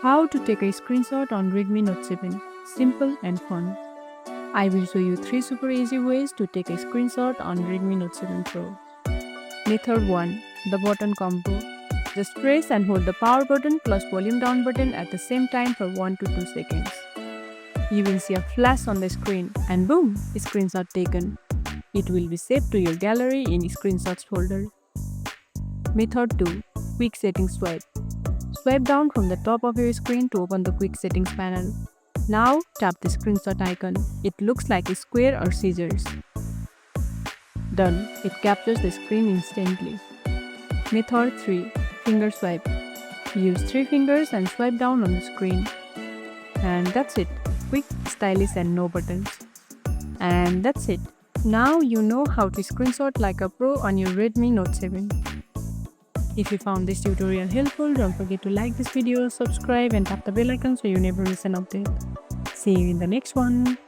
How to take a screenshot on Redmi Note 7. Simple and fun. I will show you 3 super easy ways to take a screenshot on Redmi Note 7 Pro. Method 1. The button combo. Just press and hold the power button plus volume down button at the same time for 1 to 2 seconds. You will see a flash on the screen and boom, screenshot taken. It will be saved to your gallery in screenshots folder. Method 2. Quick settings swipe. Swipe down from the top of your screen to open the quick settings panel. Now tap the screenshot icon. It looks like a square or scissors. Done. It captures the screen instantly. Method 3. Finger swipe. Use 3 fingers and swipe down on the screen. And that's it. Quick, stylish and no buttons. And that's it. Now you know how to screenshot like a pro on your Redmi Note 7. If you found this tutorial helpful, don't forget to like this video, subscribe and tap the bell icon so you never miss an update. See you in the next one.